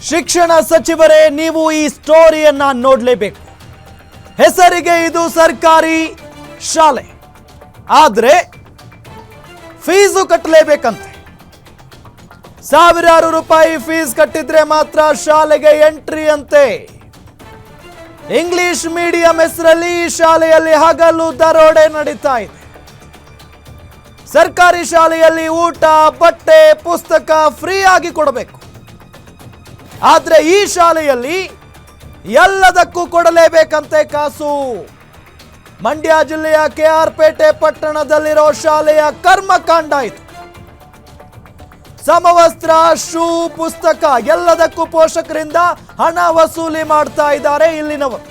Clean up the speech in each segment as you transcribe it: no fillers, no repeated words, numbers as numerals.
ಶಿಕ್ಷಣ ಸಚಿವರೇ, ನೀವು ಈ ಸ್ಟೋರಿಯನ್ನ ನೋಡಲೇಬೇಕು. ಹೆಸರಿಗೆ ಇದು ಸರ್ಕಾರಿ ಶಾಲೆ, ಆದ್ರೆ ಫೀಸು ಕಟ್ಟಲೇಬೇಕಂತೆ. ಸಾವಿರಾರು ರೂಪಾಯಿ ಫೀಸ್ ಕಟ್ಟಿದ್ರೆ ಮಾತ್ರ ಶಾಲೆಗೆ ಎಂಟ್ರಿ ಅಂತೆ. ಇಂಗ್ಲಿಷ್ ಮೀಡಿಯಂ ಹೆಸರಲ್ಲಿ ಈ ಶಾಲೆಯಲ್ಲಿ ಹಗಲು ದರೋಡೆ ನಡೀತಾ ಇದೆ. ಸರ್ಕಾರಿ ಶಾಲೆಯಲ್ಲಿ ಊಟ, ಬಟ್ಟೆ, ಪುಸ್ತಕ ಫ್ರೀ ಆಗಿ ಕೊಡಬೇಕು. ಆದ್ರೆ ಈ ಶಾಲೆಯಲ್ಲಿ ಎಲ್ಲದಕ್ಕೂ ಕೊಡಲೇಬೇಕಂತೆ ಕಾಸು. ಮಂಡ್ಯ ಜಿಲ್ಲೆಯ ಕೆಆರ್ ಪೇಟೆ ಪಟ್ಟಣದಲ್ಲಿರೋ ಶಾಲೆಯ ಕರ್ಮಕಾಂಡ ಇದು. ಸಮವಸ್ತ್ರ, ಶೂ, ಪುಸ್ತಕ ಎಲ್ಲದಕ್ಕೂ ಪೋಷಕರಿಂದ ಹಣ ವಸೂಲಿ ಮಾಡ್ತಾ ಇದ್ದಾರೆ ಇಲ್ಲಿನವರು.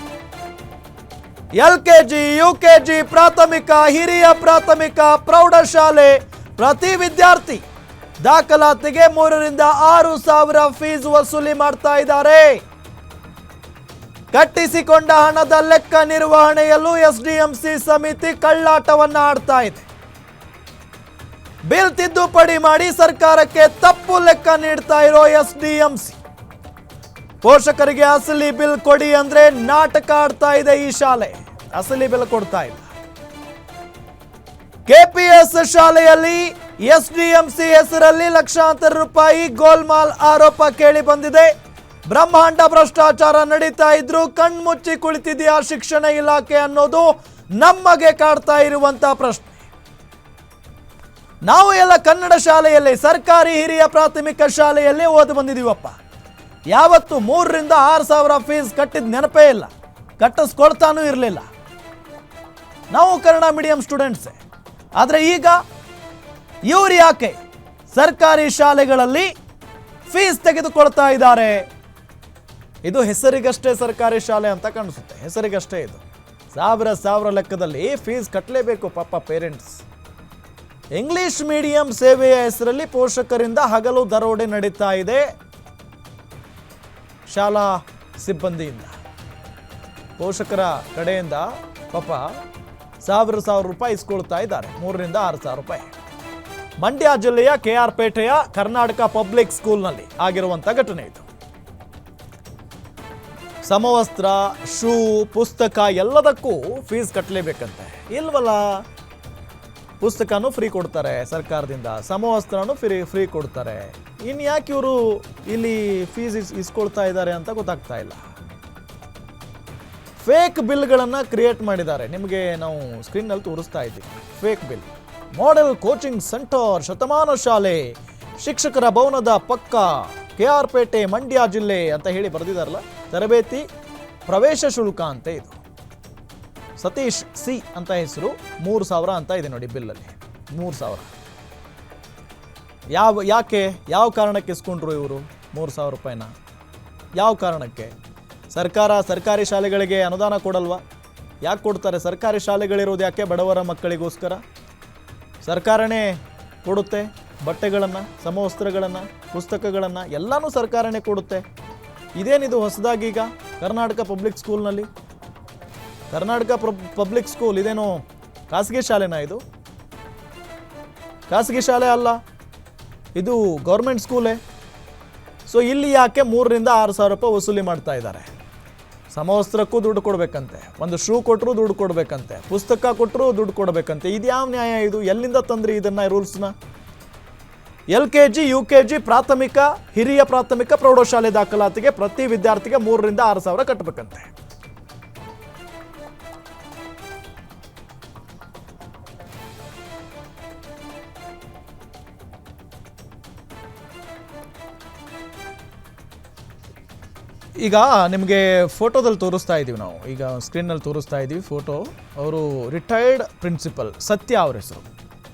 LKG, UKG, ಪ್ರಾಥಮಿಕ, ಹಿರಿಯ ಪ್ರಾಥಮಿಕ, ಪ್ರೌಢಶಾಲೆ ಪ್ರತಿ ವಿದ್ಯಾರ್ಥಿ ದಾಖಲಾತಿಗೆ 3 ರಿಂದ 6 ಸಾವಿರ ಫೀಸ್ ವಸೂಲಿ ಮಾಡ್ತಾ ಇದ್ದಾರೆ. ಕಟ್ಟಿಸಿಕೊಂಡ ಹಣದ ಲೆಕ್ಕ ನಿರ್ವಹಣೆಯಲ್ಲೂ SDMC ಸಮಿತಿ ಕಳ್ಳಾಟವನ್ನ ಆಡ್ತಾ ಇದೆ. ಬಿಲ್ ತಿದ್ದುಪಡಿ ಮಾಡಿ ಸರ್ಕಾರಕ್ಕೆ ತಪ್ಪು ಲೆಕ್ಕ ನೀಡ್ತಾ ಇರೋ SDMC ಪೋಷಕರಿಗೆ ಅಸಲಿ ಬಿಲ್ ಕೊಡಿ ಅಂದ್ರೆ ನಾಟಕ ಆಡ್ತಾ ಇದೆ. ಈ ಶಾಲೆ ಅಸಲಿ ಬಿಲ್ ಕೊಡ್ತಾ ಇಲ್ಲ. KPS ಶಾಲೆಯಲ್ಲಿ SDMC ಹೆಸರಲ್ಲಿ ಲಕ್ಷಾಂತರ ರೂಪಾಯಿ ಗೋಲ್ಮಾಲ್ ಆರೋಪ ಕೇಳಿ ಬಂದಿದೆ. ಬ್ರಹ್ಮಾಂಡ ಭ್ರಷ್ಟಾಚಾರ ನಡೀತಾ ಇದ್ರು ಕಣ್ಮುಚ್ಚಿ ಕುಳಿತಿದೆಯಾ ಶಿಕ್ಷಣ ಇಲಾಖೆ ಅನ್ನೋದು ನಮಗೆ ಕಾಡ್ತಾ ಇರುವಂತಹ ಪ್ರಶ್ನೆ. ನಾವು ಎಲ್ಲ ಕನ್ನಡ ಶಾಲೆಯಲ್ಲಿ, ಸರ್ಕಾರಿ ಹಿರಿಯ ಪ್ರಾಥಮಿಕ ಶಾಲೆಯಲ್ಲಿ ಓದಿ ಬಂದಿದೀವಪ್ಪ. ಯಾವತ್ತು 3 ರಿಂದ 6 ಸಾವಿರ ಫೀಸ್ ಕಟ್ಟಿದ ನೆನಪೇ ಇಲ್ಲ, ಕಟ್ಟಿಸ್ಕೊಳ್ತಾನೂ ಇರಲಿಲ್ಲ. ನಾವು ಕನ್ನಡ ಮೀಡಿಯಂ ಸ್ಟೂಡೆಂಟ್ಸೇ. ಆದರೆ ಈಗ ಇವರು ಯಾಕೆ ಸರ್ಕಾರಿ ಶಾಲೆಗಳಲ್ಲಿ ಫೀಸ್ ತೆಗೆದುಕೊಳ್ತಾ ಇದ್ದಾರೆ? ಇದು ಹೆಸರಿಗಷ್ಟೇ ಸರ್ಕಾರಿ ಶಾಲೆ ಅಂತ ಕಾಣಿಸುತ್ತೆ, ಹೆಸರಿಗಷ್ಟೇ. ಇದು ಸಾವಿರ ಲೆಕ್ಕದಲ್ಲಿ ಫೀಸ್ ಕಟ್ಟಲೇಬೇಕು ಪಾಪ ಪೇರೆಂಟ್ಸ್. ಇಂಗ್ಲಿಷ್ ಮೀಡಿಯಂ ಸೇವೆಯ ಹೆಸರಲ್ಲಿ ಪೋಷಕರಿಂದ ಹಗಲು ದರೋಡೆ ನಡೀತಾ ಇದೆ ಶಾಲಾ ಸಿಬ್ಬಂದಿಯಿಂದ. ಪೋಷಕರ ಕಡೆಯಿಂದ ಪಾಪ ಸಾವಿರ ರೂಪಾಯಿ ಇಸ್ಕೊಳ್ತಾ ಇದ್ದಾರೆ, 3 ರಿಂದ 6 ಸಾವಿರ ರೂಪಾಯಿ. ಮಂಡ್ಯ ಜಿಲ್ಲೆಯ KR ಪೇಟೆಯ ಕರ್ನಾಟಕ ಪಬ್ಲಿಕ್ ಸ್ಕೂಲ್ನಲ್ಲಿ ಆಗಿರುವಂಥ ಘಟನೆ ಇದು. ಸಮವಸ್ತ್ರ, ಶೂ, ಪುಸ್ತಕ ಎಲ್ಲದಕ್ಕೂ ಫೀಸ್ ಕಟ್ಟಲೇಬೇಕಂತೆ. ಇಲ್ವಲ್ಲ, ಪುಸ್ತಕನೂ ಫ್ರೀ ಕೊಡ್ತಾರೆ ಸರ್ಕಾರದಿಂದ, ಸಮವಸ್ತ್ರನೂ ಫ್ರೀ ಕೊಡ್ತಾರೆ. ಇನ್ನು ಯಾಕೆ ಇವರು ಇಲ್ಲಿ ಫೀಸ್ ಇಸ್ಕೊಳ್ತಾ ಇದ್ದಾರೆ ಅಂತ ಗೊತ್ತಾಗ್ತಾ ಇಲ್ಲ. ಫೇಕ್ ಬಿಲ್ಗಳನ್ನು ಕ್ರಿಯೇಟ್ ಮಾಡಿದ್ದಾರೆ. ನಿಮಗೆ ನಾವು ಸ್ಕ್ರೀನ್ನಲ್ಲಿ ತೋರಿಸ್ತಾ ಇದ್ದೀವಿ fake bill. Model coaching centre, ಶತಮಾನ ಶಾಲೆ, ಶಿಕ್ಷಕರ ಭವನದ ಪಕ್ಕ, KR ಪೇಟೆ, ಮಂಡ್ಯ ಜಿಲ್ಲೆ ಅಂತ ಹೇಳಿ ಬರೆದಿದ್ದಾರಲ್ಲ. ತರಬೇತಿ ಪ್ರವೇಶ ಶುಲ್ಕ ಅಂತ ಇದು. ಸತೀಶ್ C ಅಂತ ಹೆಸರು, 3 ಸಾವಿರ ಅಂತ ಇದೆ ನೋಡಿ ಬಿಲ್ಲಲ್ಲಿ, 3 ಸಾವಿರ. ಯಾಕೆ ಯಾವ ಕಾರಣಕ್ಕೆ ಇಸ್ಕೊಂಡ್ರು ಇವರು 3 ಸಾವಿರ ರೂಪಾಯಿನ? ಯಾವ ಕಾರಣಕ್ಕೆ? ಸರ್ಕಾರಿ ಶಾಲೆಗಳಿಗೆ ಅನುದಾನ ಕೊಡಲ್ವಾ? ಯಾಕೆ ಕೊಡ್ತಾರೆ? ಸರ್ಕಾರಿ ಶಾಲೆಗಳಿರೋದು ಯಾಕೆ? ಬಡವರ ಮಕ್ಕಳಿಗೋಸ್ಕರ. ಸರ್ಕಾರನೇ ಕೊಡುತ್ತೆ ಬಟ್ಟೆಗಳನ್ನು, ಸಮವಸ್ತ್ರಗಳನ್ನು, ಪುಸ್ತಕಗಳನ್ನು ಎಲ್ಲನೂ ಸರ್ಕಾರನೇ ಕೊಡುತ್ತೆ. ಇದೇನಿದು ಹೊಸದಾಗಿ ಈಗ ಕರ್ನಾಟಕ ಪಬ್ಲಿಕ್ ಸ್ಕೂಲ್ನಲ್ಲಿ? ಕರ್ನಾಟಕ ಪಬ್ಲಿಕ್ ಸ್ಕೂಲ್ ಇದೇನೋ ಖಾಸಗಿ ಶಾಲೆನಾ? ಇದು ಖಾಸಗಿ ಶಾಲೆ ಅಲ್ಲ, ಇದು ಗೌರ್ಮೆಂಟ್ ಸ್ಕೂಲೇ. ಸೊ ಇಲ್ಲಿ ಯಾಕೆ 3 ರಿಂದ 6 ಸಾವಿರ ರೂಪಾಯಿ ವಸೂಲಿ ಮಾಡ್ತಾ ಇದ್ದಾರೆ? ಸಮವಸ್ತ್ರಕ್ಕೂ ದುಡ್ಡು ಕೊಡಬೇಕಂತೆ, ಒಂದು ಶೂ ಕೊಟ್ಟರು ದುಡ್ಡು ಕೊಡಬೇಕಂತೆ, ಪುಸ್ತಕ ಕೊಟ್ಟರು ದುಡ್ಡು ಕೊಡಬೇಕಂತೆ. ಇದು ಯಾವ ನ್ಯಾಯ ಇದು? ಎಲ್ಲಿಂದ ತಂದ್ರಿ ಇದನ್ನ ರೂಲ್ಸ್ನ? LKG, UKG, ಪ್ರಾಥಮಿಕ, ಹಿರಿಯ ಪ್ರಾಥಮಿಕ, ಪ್ರೌಢಶಾಲೆ ದಾಖಲಾತಿಗೆ ಪ್ರತಿ ವಿದ್ಯಾರ್ಥಿಗೆ 3 ರಿಂದ 6 ಸಾವಿರ ಕಟ್ಟಬೇಕಂತೆ. ಈಗ ನಿಮಗೆ ಫೋಟೋದಲ್ಲಿ ತೋರಿಸ್ತಾ ಇದ್ದೀವಿ ನಾವು, ಈಗ ಸ್ಕ್ರೀನ್ನಲ್ಲಿ ತೋರಿಸ್ತಾ ಇದ್ದೀವಿ ಫೋಟೋ. ಅವರು ರಿಟೈರ್ಡ್ ಪ್ರಿನ್ಸಿಪಲ್ ಸತ್ಯ, ಅವ್ರ ಹೆಸರು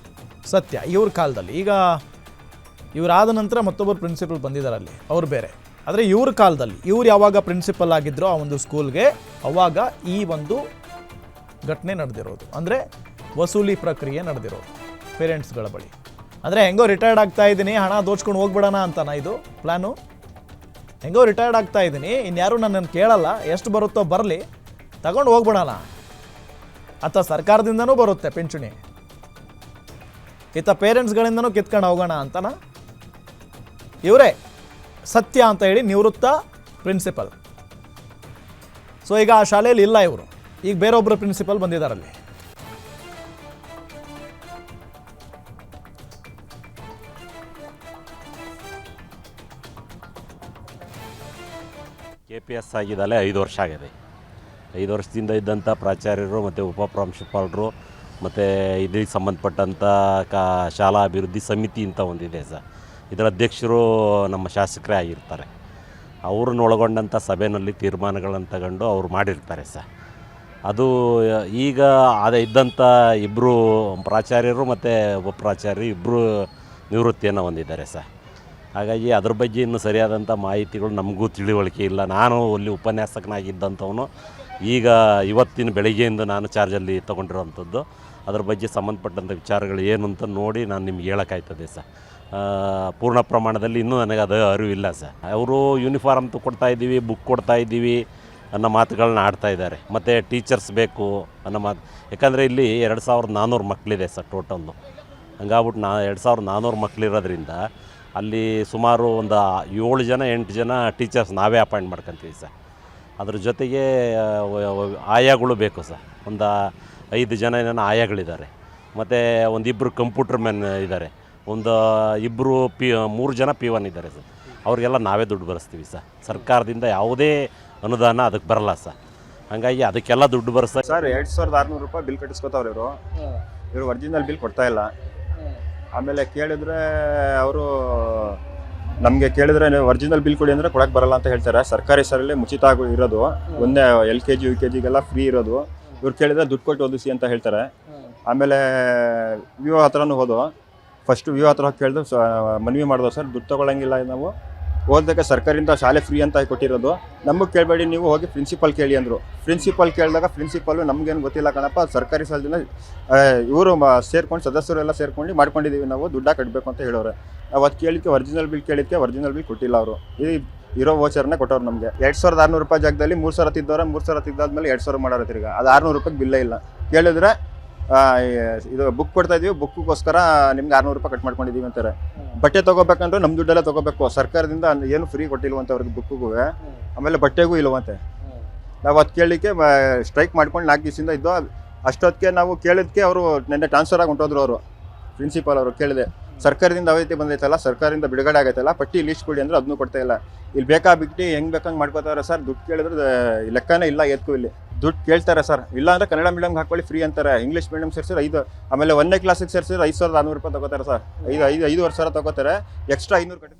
ಸತ್ಯ. ಇವ್ರ ಕಾಲದಲ್ಲಿ, ಈಗ ಇವರಾದ ನಂತರ ಮತ್ತೊಬ್ಬರು ಪ್ರಿನ್ಸಿಪಲ್ ಬಂದಿದ್ದಾರೆ ಅಲ್ಲಿ, ಅವ್ರು ಬೇರೆ. ಆದರೆ ಇವ್ರ ಕಾಲದಲ್ಲಿ ಇವ್ರು ಯಾವಾಗ ಪ್ರಿನ್ಸಿಪಲ್ ಆಗಿದ್ರು ಆ ಒಂದು ಸ್ಕೂಲ್ಗೆ, ಅವಾಗ ಈ ಒಂದು ಘಟನೆ ನಡೆದಿರೋದು. ಅಂದರೆ ವಸೂಲಿ ಪ್ರಕ್ರಿಯೆ ನಡೆದಿರೋದು ಪೇರೆಂಟ್ಸ್ಗಳ ಬಳಿ. ಅಂದರೆ ಹೆಂಗೋ ರಿಟೈರ್ಡ್ ಆಗ್ತಾ ಇದ್ದೀನಿ, ಹಣ ದೋಚ್ಕೊಂಡು ಹೋಗ್ಬಿಡೋಣ ಅಂತನಾ ಇದು ಪ್ಲ್ಯಾನು? ಹೆಂಗೋ ರಿಟೈರ್ಡ್ ಆಗ್ತಾ ಇದ್ದೀನಿ, ಇನ್ಯಾರು ನನ್ನನ್ನು ಕೇಳಲ್ಲ, ಎಷ್ಟು ಬರುತ್ತೋ ಬರಲಿ, ತಗೊಂಡು ಹೋಗ್ಬಿಡೋಣ. ಅಥವಾ ಸರ್ಕಾರದಿಂದನೂ ಬರುತ್ತೆ ಪಿಂಚಣಿ, ಇತ್ತ ಪೇರೆಂಟ್ಸ್ಗಳಿಂದನೂ ಕಿತ್ಕೊಂಡು ಹೋಗೋಣ ಅಂತನಾ? ಇವರೇ ಸತ್ಯ ಅಂತ ಹೇಳಿ ನಿವೃತ್ತ ಪ್ರಿನ್ಸಿಪಲ್. ಸೊ ಈಗ ಆ ಶಾಲೆಯಲ್ಲಿ ಇಲ್ಲ ಇವರು, ಈಗ ಬೇರೊಬ್ಬರು ಪ್ರಿನ್ಸಿಪಲ್ ಬಂದಿದ್ದಾರಲ್ಲಿ. KPS ಆಗಿದ್ದಾಳೆ, 5 ವರ್ಷ ಆಗಿದೆ. 5 ವರ್ಷದಿಂದ ಇದ್ದಂಥ ಪ್ರಾಚಾರ್ಯರು ಮತ್ತು ಉಪಪ್ರಾಂಶುಪಾಲರು ಮತ್ತು ಇದಕ್ಕೆ ಸಂಬಂಧಪಟ್ಟಂಥ ಶಾಲಾ ಅಭಿವೃದ್ಧಿ ಸಮಿತಿ ಅಂತ ಒಂದಿದೆ ಸರ್. ಇದರ ಅಧ್ಯಕ್ಷರು ನಮ್ಮ ಶಾಸಕರೇ ಆಗಿರ್ತಾರೆ. ಅವ್ರನ್ನ ಒಳಗೊಂಡಂಥ ಸಭೆಯಲ್ಲಿ ತೀರ್ಮಾನಗಳನ್ನು ತಗೊಂಡು ಅವ್ರು ಮಾಡಿರ್ತಾರೆ ಸರ್. ಅದು ಈಗ ಇದ್ದಂಥ ಇಬ್ಬರು ಪ್ರಾಚಾರ್ಯರು ಮತ್ತು ಉಪಪ್ರಾಚಾರ್ಯರು ಇಬ್ಬರು ನಿವೃತ್ತಿಯನ್ನು ಹೊಂದಿದ್ದಾರೆ ಸರ್. ಹಾಗಾಗಿ ಅದ್ರ ಬಗ್ಗೆ ಇನ್ನೂ ಸರಿಯಾದಂಥ ಮಾಹಿತಿಗಳು ನಮಗೂ ತಿಳಿವಳಿಕೆ ಇಲ್ಲ. ನಾನು ಅಲ್ಲಿ ಉಪನ್ಯಾಸಕನಾಗಿದ್ದಂಥವನು, ಈಗ ಇವತ್ತಿನ ಬೆಳಗ್ಗೆಯಿಂದ ನಾನು ಚಾರ್ಜಲ್ಲಿ ತೊಗೊಂಡಿರೋವಂಥದ್ದು. ಅದ್ರ ಬಗ್ಗೆ ಸಂಬಂಧಪಟ್ಟಂಥ ವಿಚಾರಗಳು ಏನು ಅಂತ ನೋಡಿ ನಾನು ನಿಮ್ಗೆ ಹೇಳೋಕ್ಕಾಯ್ತದೆ ಸರ್. ಪೂರ್ಣ ಪ್ರಮಾಣದಲ್ಲಿ ಇನ್ನೂ ನನಗೆ ಅದು ಅರಿವಿಲ್ಲ ಸರ್. ಅವರು ಯೂನಿಫಾರ್ಮ್ ಕೊಡ್ತಾಯಿದ್ದೀವಿ, ಬುಕ್ ಕೊಡ್ತಾಯಿದ್ದೀವಿ ಅನ್ನೋ ಮಾತುಗಳನ್ನ ಆಡ್ತಾಯಿದ್ದಾರೆ. ಮತ್ತು ಟೀಚರ್ಸ್ ಬೇಕು ಅನ್ನೋ ಮಾತು. ಯಾಕಂದರೆ ಇಲ್ಲಿ 2400 ಮಕ್ಕಳಿದೆ ಸರ್ ಟೋಟಲ್ಲು. ಹಂಗಾಗ್ಬಿಟ್ಟು 2400 ಮಕ್ಕಳಿರೋದ್ರಿಂದ ಅಲ್ಲಿ ಸುಮಾರು ಒಂದು 7 ಜನ 8 ಜನ ಟೀಚರ್ಸ್ ನಾವೇ ಅಪಾಯಿಂಟ್ ಮಾಡ್ಕೊತೀವಿ ಸರ್. ಅದ್ರ ಜೊತೆಗೆ ಆಯಾಗಳು ಬೇಕು ಸರ್. ಒಂದು 5 ಜನ ಏನೋ ಆಯಾಗಳಿದ್ದಾರೆ. ಮತ್ತು ಒಂದಿಬ್ಬರು ಕಂಪ್ಯೂಟರ್ ಮ್ಯಾನ್ ಇದ್ದಾರೆ. ಒಂದು 3 ಜನ P1 ಇದ್ದಾರೆ ಸರ್. ಅವ್ರಿಗೆಲ್ಲ ನಾವೇ ದುಡ್ಡು ಬರೆಸ್ತೀವಿ ಸರ್. ಸರ್ಕಾರದಿಂದ ಯಾವುದೇ ಅನುದಾನ ಅದಕ್ಕೆ ಬರಲ್ಲ ಸರ್. ಹಾಗಾಗಿ ಅದಕ್ಕೆಲ್ಲ ದುಡ್ಡು ಬರೆಸ್ತಾರೆ ಸರ್. 2600 ರೂಪಾಯಿ ಬಿಲ್ ಕಟ್ಟಿಸ್ಕೊತಾವ್ರು ಇವರು ಒರಿಜಿನಲ್ ಬಿಲ್ ಕೊಡ್ತಾ ಇಲ್ಲ. ಆಮೇಲೆ ಕೇಳಿದ್ರೆ ಅವರು ನಮಗೆ ಕೇಳಿದ್ರೆ ಒರಿಜಿನಲ್ ಬಿಲ್ ಕೊಡಿ ಅಂದರೆ ಕೊಡಕ್ಕೆ ಬರಲ್ಲ ಅಂತ ಹೇಳ್ತಾರೆ. ಸರ್ಕಾರಿ ಶಾಲೆಯಲ್ಲಿ ಮುಚಿತ ಇರೋದು, ಒಂದೇ LKG UKGಗೆಲ್ಲ ಫ್ರೀ ಇರೋದು. ಇವ್ರು ಕೇಳಿದ್ರೆ ದುಡ್ಡು ಕೊಟ್ಟು ಓದಿಸಿ ಅಂತ ಹೇಳ್ತಾರೆ. ಆಮೇಲೆ ವಿವೋ ಹತ್ರನೂ ಹೋದೋ, ಫಸ್ಟ್ ವಿವೋ ಹತ್ರ ಹೋಗಿ ಕೇಳಿದ್ರು, ಮನವಿ ಮಾಡಿದೋ ಸರ್ ದುಡ್ಡು ತೊಗೊಳಂಗಿಲ್ಲ, ನಾವು ಓದೋದಕ್ಕೆ ಸರ್ಕಾರದಿಂದ ಶಾಲೆ ಫ್ರೀ ಅಂತ ಕೊಟ್ಟಿರೋದು, ನಮಗೆ ಕೇಳಬೇಡಿ, ನೀವು ಹೋಗಿ ಪ್ರಿನ್ಸಿಪಲ್ ಕೇಳಿ ಅಂದರು. ಪ್ರಿನ್ಸಿಪಲ್ ಕೇಳಿದಾಗ ಪ್ರಿನ್ಸಿಪಲ್ಲು ನಮಗೇನು ಗೊತ್ತಿಲ್ಲ ಕಣಪ್ಪ, ಸರ್ಕಾರಿ ಶಾಲೆದಿಂದ ಇವರು ಸೇರ್ಕೊಂಡು ಸದಸ್ಯರೆಲ್ಲ ಸೇರ್ಕೊಂಡು ಮಾಡ್ಕೊಂಡಿದ್ದೀವಿ, ನಾವು ದುಡ್ಡ ಕಟ್ಟಬೇಕು ಅಂತ ಹೇಳೋರೆ. ಅವತ್ತು ಕೇಳಿದ್ಕೆ ಒರಿಜಿನಲ್ ಬಿಲ್ ಕೇಳಿದ್ಕೆ ಒರಿಜಿನಲ್ ಬಿಲ್ ಕೊಟ್ಟಿಲ್ಲ ಅವರು. ಇರೋ ವೋಚರ್ನೇ ಕೊಟ್ಟವ್ರು ನಮಗೆ. 2600 ರೂಪಾಯಿ ಜಾಗದಲ್ಲಿ 3000 ತಿದ್ದವ್ರೆ. 3000 ತಿದ್ದಾದ್ಮೇಲೆ 2000 ಮಾಡೋರು ತಿರ್ಗ. ಅದು 600 ರೂಪಾಯಿಗೆ ಬಿಲ್ಲೇ ಇಲ್ಲ. ಕೇಳಿದ್ರೆ ಇದು ಬುಕ್ ಕೊಡ್ತಾ ಇದೀವಿ, ಬುಕ್ಗೋಸ್ಕರ ನಿಮ್ಗೆ 600 ರೂಪಾಯಿ ಕಟ್ ಮಾಡ್ಕೊಂಡಿದ್ದೀವಿ ಅಂತಾರೆ. ಬಟ್ಟೆ ತೊಗೋಬೇಕಂದ್ರೆ ನಮ್ಮ ದುಡ್ಡೆಲ್ಲ ತೊಗೋಬೇಕು, ಸರ್ಕಾರದಿಂದ ಏನು ಫ್ರೀ ಕೊಟ್ಟಿಲ್ವಂತೆ ಅವ್ರಿಗೆ ಬುಕ್ಕಿಗೂ, ಆಮೇಲೆ ಬಟ್ಟೆಗೂ ಇಲ್ವಂತೆ. ನಾವು ಅದು ಕೇಳಲಿಕ್ಕೆ ಸ್ಟ್ರೈಕ್ ಮಾಡ್ಕೊಂಡು 4 ದಿವಸದಿಂದ ಇದ್ದೋ. ಅಷ್ಟೊತ್ತಿಗೆ ನಾವು ಕೇಳಿದ್ಕೆ ಅವರು ನೆನ್ನೆ ಟ್ರಾನ್ಸ್ಫರ್ ಆಗಿ ಹೊಂಟೋದ್ರು. ಅವರು ಪ್ರಿನ್ಸಿಪಾಲ್ ಅವರು ಕೇಳಿದೆ, ಸರ್ಕಾರದಿಂದ ಅವೈತಿ ಬಂದೈತಲ್ಲ, ಸರ್ಕಾರದಿಂದ ಬಿಡುಗಡೆ ಆಗೈತಲ್ಲ, ಪಟ್ಟಿ ಲೀಸ್ಟ್ ಕೊಡಿ ಅಂದರೆ ಅದನ್ನೂ ಕೊಡ್ತಾ ಇಲ್ಲ. ಇಲ್ಲಿ ಬಿಟ್ಟು ಹೆಂಗೆ ಬೇಕಂಗೆ ಮಾಡ್ಕೋತಾರೆ ಸರ್. ದುಡ್ಡು ಕೇಳಿದ್ರೆ ಲೆಕ್ಕನೇ ಇಲ್ಲ ಎತ್ಕು. ಇಲ್ಲಿ ದುಡ್ಡು ಕೇಳ್ತಾರೆ ಸರ್. ಇಲ್ಲ ಅಂದರೆ ಕನ್ನಡ ಮೀಡಿಯಮ್ಗೆ ಹಾಕೊಳ್ಳಿ ಫ್ರೀ ಅಂತಾರೆ. ಇಂಗ್ಲೀಷ್ ಮೀಡಿಯಮ್ ಸೇರಿಸಿದ್ರೆ 5, ಆಮೇಲೆ 1ನೇ ಕ್ಲಾಸಿಗೆ ಸೇರಿಸಿದ್ರೆ 5600 ರೂಪಾಯಿ ತೊಗೋತಾರೆ ಸರ್. 5,000 ತೊಗೋತಾರೆ, ಎಕ್ಸ್ಟ್ರಾ 500 ಕಟ್ಟಿ.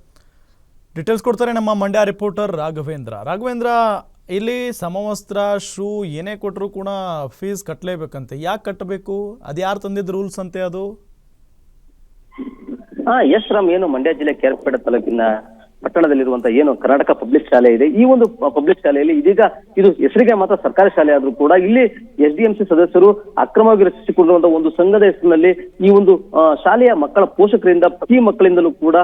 ಡೀಟೇಲ್ಸ್ ಕೊಡ್ತಾರೆ ನಮ್ಮ ಮಂಡ್ಯ ರಿಪೋರ್ಟರ್ ರಾಘವೇಂದ್ರ. ಇಲ್ಲಿ ಸಮವಸ್ತ್ರ, ಶೂ ಏನೇ ಕೊಟ್ಟರು ಕೂಡ ಫೀಸ್ ಕಟ್ಟಲೇಬೇಕಂತೆ. ಯಾಕೆ ಕಟ್ಟಬೇಕು? ಅದು ಯಾರು ತಂದಿದ್ದು ರೂಲ್ಸ್ ಅಂತೆ ಅದು? ಎಸ್ ರಾಮ್, ಏನು ಮಂಡ್ಯ ಜಿಲ್ಲೆ ಕೇರ್ಪೇಟೆ ತಾಲೂಕಿನ ಪಟ್ಟಣದಲ್ಲಿರುವಂತಹ ಏನು ಕರ್ನಾಟಕ ಪಬ್ಲಿಕ್ ಶಾಲೆ ಇದೆ, ಈ ಒಂದು ಪಬ್ಲಿಕ್ ಶಾಲೆಯಲ್ಲಿ ಇದೀಗ ಇದು ಹೆಸರಿಗೆ ಮಾತ್ರ ಸರ್ಕಾರಿ ಶಾಲೆ ಆದ್ರೂ ಕೂಡ ಇಲ್ಲಿ SDMC ಸದಸ್ಯರು ಅಕ್ರಮವಾಗಿ ರಚಿಸಿಕೊಂಡಿರುವಂತಹ ಒಂದು ಸಂಘದ ಹೆಸರಿನಲ್ಲಿ ಈ ಒಂದು ಶಾಲೆಯ ಮಕ್ಕಳ ಪೋಷಕರಿಂದ ಪ್ರತಿ ಮಕ್ಕಳಿಂದಲೂ ಕೂಡ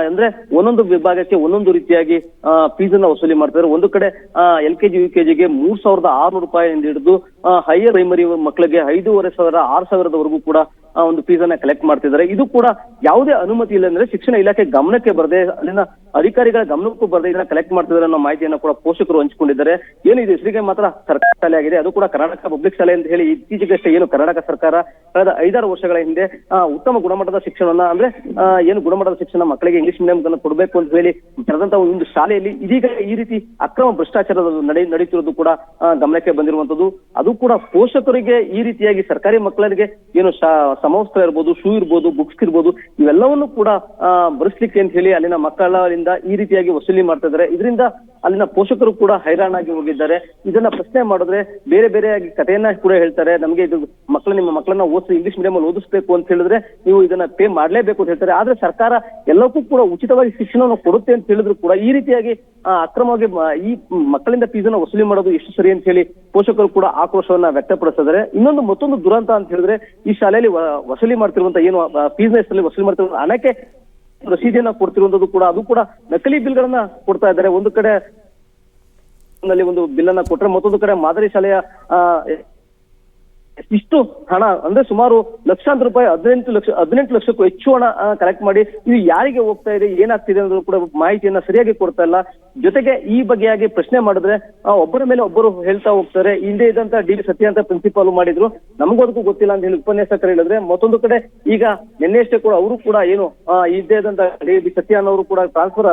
ಅಂದ್ರೆ ಒಂದೊಂದು ವಿಭಾಗಕ್ಕೆ ಒಂದೊಂದು ರೀತಿಯಾಗಿ ಫೀಸ್ ಅನ್ನ ವಸೂಲಿ ಮಾಡ್ತಾರೆ. ಒಂದು ಕಡೆ LKG UKGಗೆ 3600 ರೂಪಾಯಿಯಿಂದ ಹಿಡಿದು ಹೈಯರ್ ಪ್ರೈಮರಿ ಮಕ್ಕಳಿಗೆ 5,500 6,000ದವರೆಗೂ ಕೂಡ ಒಂದು ಫೀಸ್ ಅನ್ನ ಕಲೆಕ್ಟ್ ಮಾಡ್ತಿದ್ದಾರೆ. ಇದು ಕೂಡ ಯಾವುದೇ ಅನುಮತಿ ಇಲ್ಲ ಅಂದ್ರೆ ಶಿಕ್ಷಣ ಇಲಾಖೆ ಗಮನಕ್ಕೆ ಬರದೆ, ಅಲ್ಲಿನ ಅಧಿಕಾರಿಗಳ ಗಮನಕ್ಕೂ ಬರದೆ ಇದನ್ನ ಕಲೆಕ್ಟ್ ಮಾಡ್ತಿದ್ದಾರೆ ಅನ್ನೋ ಮಾಹಿತಿಯನ್ನು ಕೂಡ ಪೋಷಕರು ಹಂಚಿಕೊಂಡಿದ್ದಾರೆ. ಏನು ಇದು ಹೆಸರಿಗೆ ಮಾತ್ರ ಸರ್ಕಾರಿ ಶಾಲೆ ಆಗಿದೆ, ಅದು ಕೂಡ ಕರ್ನಾಟಕ ಪಬ್ಲಿಕ್ ಶಾಲೆ ಅಂತ ಹೇಳಿ ಇತ್ತೀಚೆಗಷ್ಟೇ ಏನು ಕರ್ನಾಟಕ ಸರ್ಕಾರ ಕಳೆದ 5-6 ವರ್ಷಗಳ ಹಿಂದೆ ಉತ್ತಮ ಗುಣಮಟ್ಟದ ಶಿಕ್ಷಣವನ್ನ ಅಂದ್ರೆ ಏನು ಗುಣಮಟ್ಟದ ಶಿಕ್ಷಣ ಮಕ್ಕಳಿಗೆ ಇಂಗ್ಲಿಷ್ ಮೀಡಿಯಂ ಕೊಡಬೇಕು ಅಂತ ಹೇಳಿ ಕರೆದಂತಹ ಒಂದು ಶಾಲೆಯಲ್ಲಿ ಇದೀಗ ಈ ರೀತಿ ಅಕ್ರಮ ಭ್ರಷ್ಟಾಚಾರದ ನಡೀತಿರೋದು ಕೂಡ ಗಮನಕ್ಕೆ ಬಂದಿರುವಂತದ್ದು. ಅದು ಕೂಡ ಪೋಷಕರಿಗೆ ಈ ರೀತಿಯಾಗಿ ಸರ್ಕಾರಿ ಮಕ್ಕಳಿಗೆ ಏನು ಸಮವಸ್ತ್ರ ಇರ್ಬೋದು, ಶೂ ಇರ್ಬೋದು, ಬುಕ್ಸ್ ಇರ್ಬೋದು, ಇವೆಲ್ಲವನ್ನು ಕೂಡ ಬರೆಸ್ಲಿಕ್ಕೆ ಅಂತ ಹೇಳಿ ಅಲ್ಲಿನ ಮಕ್ಕಳಿಂದ ಈ ರೀತಿಯಾಗಿ ವಸೂಲಿ ಮಾಡ್ತಾ ಇದ್ದಾರೆ. ಇದರಿಂದ ಅಲ್ಲಿನ ಪೋಷಕರು ಕೂಡ ಹೈರಾಣಾಗಿ ಹೋಗಿದ್ದಾರೆ. ಇದನ್ನ ಪ್ರಶ್ನೆ ಮಾಡಿದ್ರೆ ಬೇರೆ ಬೇರೆಯಾಗಿ ಕಥೆಯನ್ನ ಕೂಡ ಹೇಳ್ತಾರೆ. ನಮಗೆ ಇದು ನಿಮ್ಮ ಮಕ್ಕಳನ್ನ ಇಂಗ್ಲಿಷ್ ಮೀಡಿಯಂ ಅಲ್ಲಿ ಓದಿಸ್ಬೇಕು ಅಂತ ಹೇಳಿದ್ರೆ ನೀವು ಇದನ್ನ ಪೇ ಮಾಡ್ಲೇಬೇಕು ಅಂತ ಹೇಳ್ತಾರೆ. ಆದ್ರೆ ಸರ್ಕಾರ ಎಲ್ಲಕ್ಕೂ ಕೂಡ ಉಚಿತವಾಗಿ ಶಿಕ್ಷಣವನ್ನು ಕೊಡುತ್ತೆ ಅಂತ ಹೇಳಿದ್ರು ಕೂಡ ಈ ರೀತಿಯಾಗಿ ಅಕ್ರಮವಾಗಿ ಈ ಮಕ್ಕಳಿಂದ ಫೀಸ್ ಅನ್ನ ವಸೂಲಿ ಮಾಡೋದು ಎಷ್ಟು ಸರಿ ಅಂತ ಹೇಳಿ ಪೋಷಕರು ಕೂಡ ಆಕ್ರೋಶವನ್ನ ವ್ಯಕ್ತಪಡಿಸಿದ್ದಾರೆ. ಮತ್ತೊಂದು ದುರಂತ ಅಂತ ಹೇಳಿದ್ರೆ ಈ ಶಾಲೆಯಲ್ಲಿ ವಸೂಲಿ ಮಾಡ್ತಿರುವಂತ ಏನು ಫೀಸ್ ಹೆಸರಲ್ಲಿ ವಸೂಲಿ ಮಾಡ್ತಿರುವ ಹಣಕ್ಕೆ ರಸೀದಿಯನ್ನ ಕೊಡ್ತಿರುವಂತದ್ದು ಕೂಡ ಅದು ಕೂಡ ನಕಲಿ ಬಿಲ್ ಗಳನ್ನ ಕೊಡ್ತಾ ಇದ್ದಾರೆ. ಒಂದು ಕಡೆ ಒಂದು ಬಿಲ್ ಅನ್ನ ಕೊಟ್ಟರೆ ಮತ್ತೊಂದು ಕಡೆ ಮಾದರಿ ಶಾಲೆಯ ಇಷ್ಟು ಹಣ ಅಂದ್ರೆ ಸುಮಾರು ಲಕ್ಷಾಂತರ ರೂಪಾಯಿ 18 ಲಕ್ಷಕ್ಕೂ ಹೆಚ್ಚು ಹಣ ಕಲೆಕ್ಟ್ ಮಾಡಿ ಇದು ಯಾರಿಗೆ ಹೋಗ್ತಾ ಇದೆ ಏನಾಗ್ತಿದೆ ಅನ್ನೋದು ಕೂಡ ಮಾಹಿತಿಯನ್ನ ಸರಿಯಾಗಿ ಕೊಡ್ತಾ ಇಲ್ಲ. ಜೊತೆಗೆ ಈ ಬಗೆಯಾಗಿ ಪ್ರಶ್ನೆ ಮಾಡಿದ್ರೆ ಒಬ್ಬರ ಮೇಲೆ ಒಬ್ಬರು ಹೇಳ್ತಾ ಹೋಗ್ತಾರೆ. ಹಿಂದೆ ಇದ್ದಂತ ಡಿ ಸತ್ಯ ಅಂತ ಪ್ರಿನ್ಸಿಪಾಲ್ ಮಾಡಿದ್ರು, ನಮಗೂ ಅದಕ್ಕೂ ಗೊತ್ತಿಲ್ಲ ಅಂತ ಹೇಳಿ ಉಪನ್ಯಾಸಕರು ಹೇಳಿದ್ರೆ, ಮತ್ತೊಂದು ಕಡೆ ಈಗ ನಿನ್ನೆಷ್ಟೇ ಕೂಡ ಅವರು ಕೂಡ ಏನು ಇದ್ದೇ ಇದ್ದಂತ ಡಿ ಸತ್ಯ ಅನ್ನೋರು ಕೂಡ ಟ್ರಾನ್ಸ್ಫರ್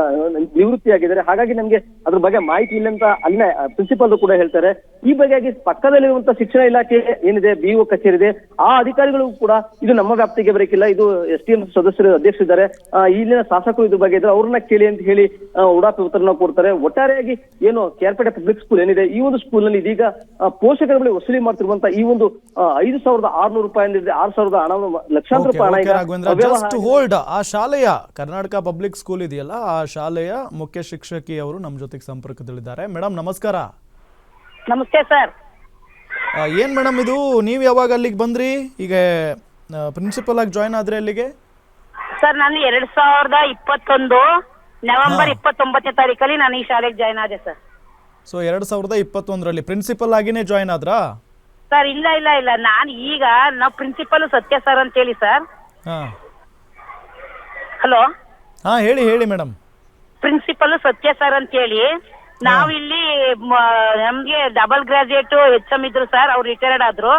ನಿವೃತ್ತಿಯಾಗಿದ್ದಾರೆ. ಹಾಗಾಗಿ ನಮ್ಗೆ ಅದ್ರ ಬಗ್ಗೆ ಮಾಹಿತಿ ಇಲ್ಲ ಅಂತ ಅಲ್ಲೇ ಪ್ರಿನ್ಸಿಪಾಲ್ ಕೂಡ ಹೇಳ್ತಾರೆ. ಈ ಬಗೆಯಾಗಿ ಪಕ್ಕದಲ್ಲಿರುವಂತ ಶಿಕ್ಷಣ ಇಲಾಖೆ ಏನಿದೆ BO ಕಚೇರಿ ಇದೆ, ಆ ಅಧಿಕಾರಿಗಳು ಕೂಡ ಇದು ನಮ್ಮ ವ್ಯಾಪ್ತಿಗೆ ಬರಕಿಲ್ಲ, ಇದು STM ಸದಸ್ಯರು ಅಧ್ಯಕ್ಷರಿದ್ದಾರೆ, ಇಲ್ಲಿನ ಶಾಸಕರು ಇದ್ರ ಬಗ್ಗೆ ಇದ್ರೆ ಅವ್ರನ್ನ ಕೇಳಿ ಅಂತ ಹೇಳಿ ಉಡಾಪಿ ಉತ್ತರನ ಕೊಡ್ತಾರೆ. ಒಟ್ಟಾರೆಯಾಗಿ ಏನು KRಪೇಟೆ ಪಬ್ಲಿಕ್ ಸ್ಕೂಲ್ ಏನಿದೆ, ಈ ಒಂದು ಸ್ಕೂಲ್ ನಲ್ಲಿ ಇದೀಗ ಪೋಷಕರ ಬಳಿ ವಸೂಲಿ ಮಾಡ್ತಿರುವಂತ ಈ ಒಂದು 5,600 ರೂಪಾಯಿ 6,000 ಹಣ, ಲಕ್ಷಾಂತರ ರೂಪಾಯಿ ಹಣ ಜಸ್ಟ್ ಹೋಲ್ಡ್. ಆ ಶಾಲೆಯ ಕರ್ನಾಟಕ ಪಬ್ಲಿಕ್ ಸ್ಕೂಲ್ ಇದೆಯಲ್ಲ, ಆ ಶಾಲೆಯ ಮುಖ್ಯ ಶಿಕ್ಷಕಿ ಅವರು ನಮ್ಮ ಜೊತೆಗೆ ಸಂಪರ್ಕದಲ್ಲಿದ್ದಾರೆ. ಮೇಡಮ್ ನಮಸ್ಕಾರ. ನಮಸ್ತೆ ಸರ್. ಏನ್ ಮೇಡಮ್ ಇದು, ನೀವು ಯಾವಾಗ ಅಲ್ಲಿಗೆ ಬಂದ್ರಿ? ಈಗ ಪ್ರಿನ್ಸಿಪಲ್ ಆಗಿ ಜಾಯ್ನ್ ಆದ್ರೆ ಅಲ್ಲಿಗೆ? ಸರ್ ನಾನು 2021 ನವೆಂಬರ್ 29ನೇ ತಾರೀಕಲ್ಲಿ ನಾನು ಈ ಶಾಲೆಗೆ ಜಾಯ್ನ್ ಆದೆ ಸರ್. ಸೊ 2021ರಲ್ಲಿ ಪ್ರಿನ್ಸಿಪಲ್ ಆಗಿನೇ ಜಾಯ್ನ್ ಆದ್ರಾ? ಸರ್ ಇಲ್ಲ ಇಲ್ಲ ಇಲ್ಲ, ನಾನು ಈಗ ನಾವು ಪ್ರಿನ್ಸಿಪಲ್ ಸತ್ಯ ಸರ್ ಅಂತ ಹೇಳಿ ಸರ್. ಹಲೋ, ಹಾ ಹೇಳಿ ಹೇಳಿ ಮೇಡಮ್. ಪ್ರಿನ್ಸಿಪಲ್ ಸತ್ಯ ಸರ್ ಅಂತ ಹೇಳಿ ನಾವಿಲ್ಲಿ ನಮ್ಗೆ ಡಬಲ್ ಗ್ರಾಜುಯೇಟ್ HM ಇದ್ರು ಸರ್, ಅವ್ರು ರಿಟೈರ್ಡ್ ಆದ್ರು.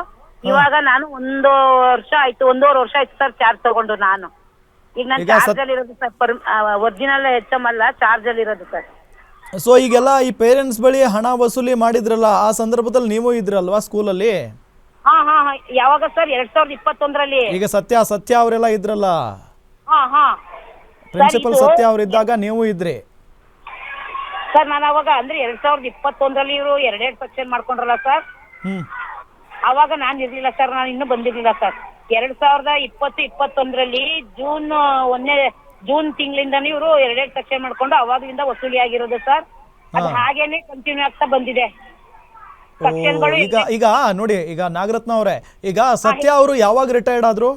ಇವಾಗ ನಾನು 1.5 ವರ್ಷ ಆಯ್ತು ಸರ್ ಚಾರ್ಜ್ ತಗೊಂಡು. ನಾನು ಈಗ ನಾನು ಚಾರ್ಜ್ ಅಲ್ಲಿ ಇರೋದು ಸರ್, ಒರಿಜಿನಲ್ HM ಅಲ್ಲ, ಚಾರ್ಜ್ ಅಲ್ಲಿ ಇರೋದು ಸರ್. ಸೊ ಈಗೆಲ್ಲ ಈ ಪೇರೆಂಟ್ಸ್ ಬಳಿ ಹಣ ವಸೂಲಿ ಮಾಡಿದ್ರಲ್ಲ, ಆ ಸಂದರ್ಭದಲ್ಲಿ ನೀವು ಇದ್ರಲ್ವಾ ಸ್ಕೂಲಲ್ಲಿ? ಹಾ ಹಾ ಹಾ. ಯಾವಾಗ ಸರ್? 2021ರಲ್ಲಿ. ಈಗ ಸತ್ಯ ಅವರೆಲ್ಲ ಇದ್ರಲ್ಲ, ಹಾ ಹಾ. ಪ್ರಿನ್ಸಿಪಲ್ ಸತ್ಯ ಅವ್ರು ಇದ್ದಾಗ ನೀವು ಇದ್ರಿ ಸರ್. ನಾನು ಅವಾಗ ಅಂದ್ರೆ 2021ರಲ್ಲಿ ಇವರು 2 ಸೆಕ್ಷನ್ ಮಾಡ್ಕೊಂಡ್ರಲ್ಲ ಸರ್, ಅವಾಗ ನಾನು ಇರ್ಲಿಲ್ಲ ಸರ್, ನಾನು ಇನ್ನೂ ಬಂದಿರ್ಲಿಲ್ಲ ಸರ್. 2020-21ರಲ್ಲಿ ಜೂನ್ ತಿಂಗಳಿಂದಾನೇ ಇವರು 2 ಸೆಕ್ಷನ್ ಮಾಡ್ಕೊಂಡು ಅವಾಗ್ಲಿಂದ ವಸೂಲಿ ಆಗಿರೋದು ಸರ್. ಅದು ಹಾಗೇನೆ ಕಂಟಿನ್ಯೂ ಆಗ್ತಾ ಬಂದಿದೆ ಸೆಕ್ಷನ್ಗಳು. ಈಗ ನೋಡಿ, ಈಗ ನಾಗರತ್ನ ಅವರೇ, ಈಗ ಸತ್ಯ ಅವರು ಯಾವಾಗ ರಿಟೈರ್ಡ್ ಆದ್ರು